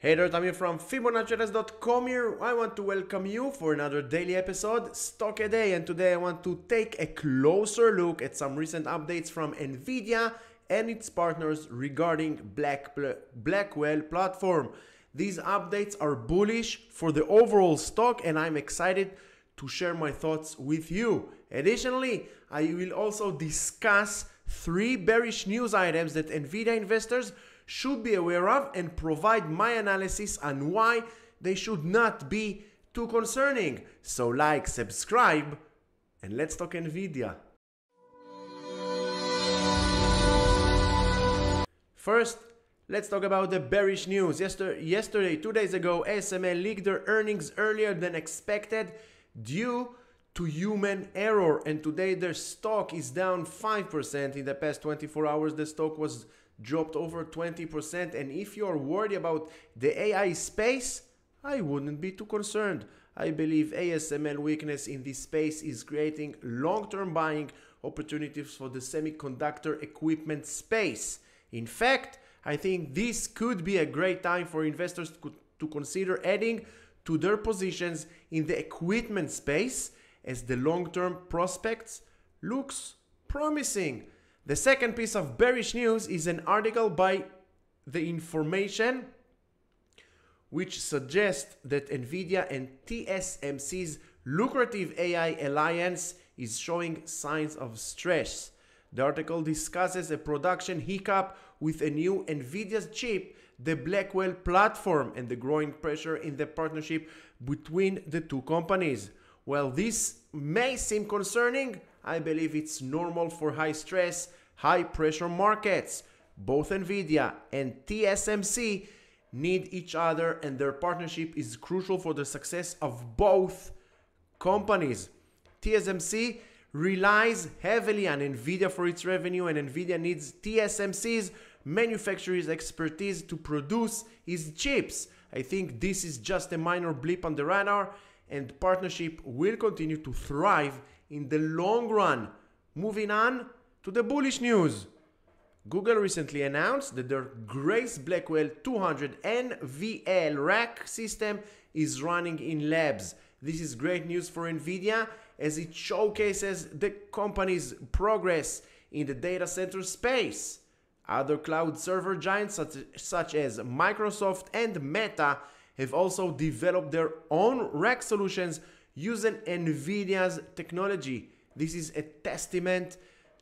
Hey there, Tamir from Fibonacci.com here. I want to welcome you for another daily episode, Stock a Day, and today I want to take a closer look at some recent updates from Nvidia and its partners regarding Blackwell platform. These updates are bullish for the overall stock and I'm excited to share my thoughts with you. Additionally, I will also discuss 3 bearish news items that Nvidia investors should be aware of and provide my analysis on why they should not be too concerning. So like, subscribe, and let's talk Nvidia. First, let's talk about the bearish news. Yesterday, 2 days ago, ASML leaked their earnings earlier than expected due to human error, and today their stock is down 5%. In the past 24 hours, the stock was dropped over 20%, and if you're worried about the AI space, I wouldn't be too concerned. I believe ASML weakness in this space is creating long-term buying opportunities for the semiconductor equipment space. In fact, I think this could be a great time for investors to consider adding to their positions in the equipment space, as the long-term prospects looks promising. The second piece of bearish news is an article by The Information which suggests that Nvidia and TSMC's lucrative AI alliance is showing signs of stress. The article discusses a production hiccup with a new Nvidia's chip, the Blackwell platform, and the growing pressure in the partnership between the two companies. While this may seem concerning, I believe it's normal for high stress, high pressure markets. Both Nvidia and TSMC need each other, and their partnership is crucial for the success of both companies. TSMC relies heavily on Nvidia for its revenue, and Nvidia needs TSMC's manufacturer's expertise to produce its chips. I think this is just a minor blip on the radar, and partnership will continue to thrive in the long run. Moving on to the bullish news. Google recently announced that their Grace Blackwell 200 NVL rack system is running in labs. This is great news for Nvidia as it showcases the company's progress in the data center space. Other cloud server giants such as Microsoft and Meta have also developed their own rack solutions using Nvidia's technology. This is a testament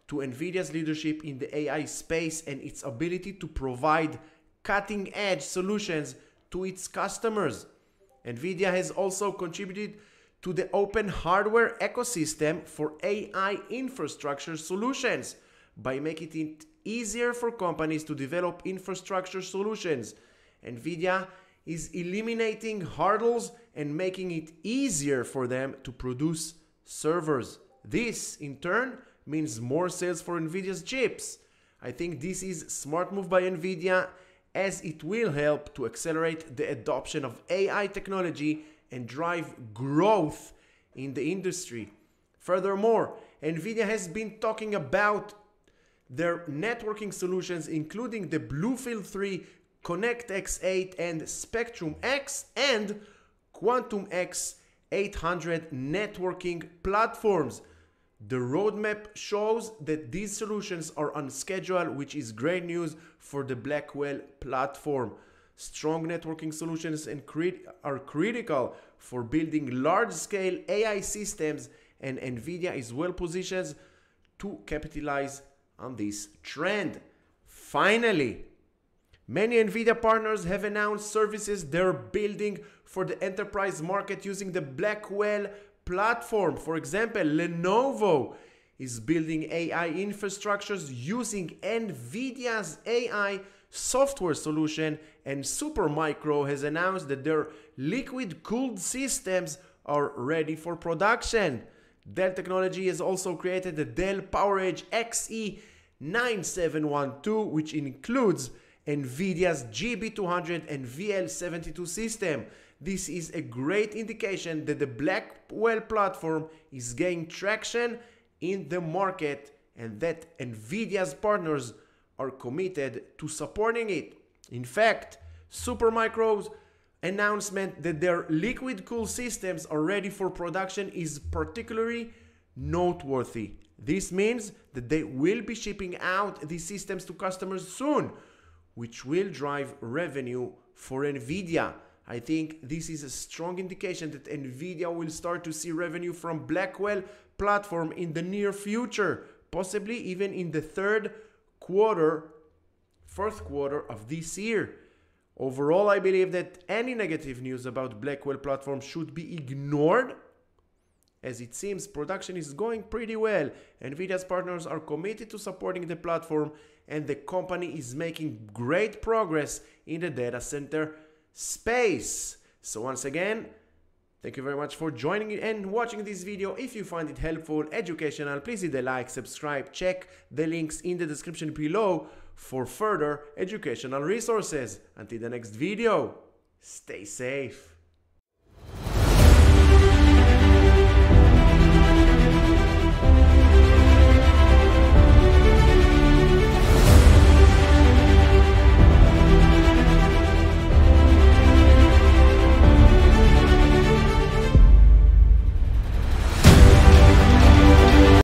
to Nvidia's leadership in the AI space and its ability to provide cutting-edge solutions to its customers. Nvidia has also contributed to the open hardware ecosystem for AI infrastructure solutions by making it easier for companies to develop infrastructure solutions. Nvidia is eliminating hurdles and making it easier for them to produce servers. This, in turn, means more sales for Nvidia's chips. I think this is a smart move by Nvidia, as it will help to accelerate the adoption of AI technology and drive growth in the industry. Furthermore, Nvidia has been talking about their networking solutions, including the BlueField-3, Connect X8 and Spectrum X and Quantum X 800 networking platforms. The roadmap shows that these solutions are on schedule, which is great news for the Blackwell platform. Strong networking solutions are critical for building large-scale AI systems, and Nvidia is well positioned to capitalize on this trend. Finally, many Nvidia partners have announced services they're building for the enterprise market using the Blackwell platform. For example, Lenovo is building AI infrastructures using Nvidia's AI software solution, and Supermicro has announced that their liquid-cooled systems are ready for production. Dell Technology has also created the Dell PowerEdge XE9712, which includes Nvidia's GB200 and VL72 system. This is a great indication that the Blackwell platform is gaining traction in the market and that Nvidia's partners are committed to supporting it. In fact, Supermicro's announcement that their liquid cool systems are ready for production is particularly noteworthy. This means that they will be shipping out these systems to customers soon, which will drive revenue for Nvidia. I think this is a strong indication that Nvidia will start to see revenue from Blackwell platform in the near future, possibly even in the fourth quarter of this year. Overall, I believe that any negative news about Blackwell platform should be ignored, as it seems production is going pretty well. Nvidia's partners are committed to supporting the platform, and the company is making great progress in the data center space. So once again, thank you very much for joining and watching this video. If you find it helpful, educational, please hit the like, subscribe, check the links in the description below for further educational resources. Until the next video, stay safe.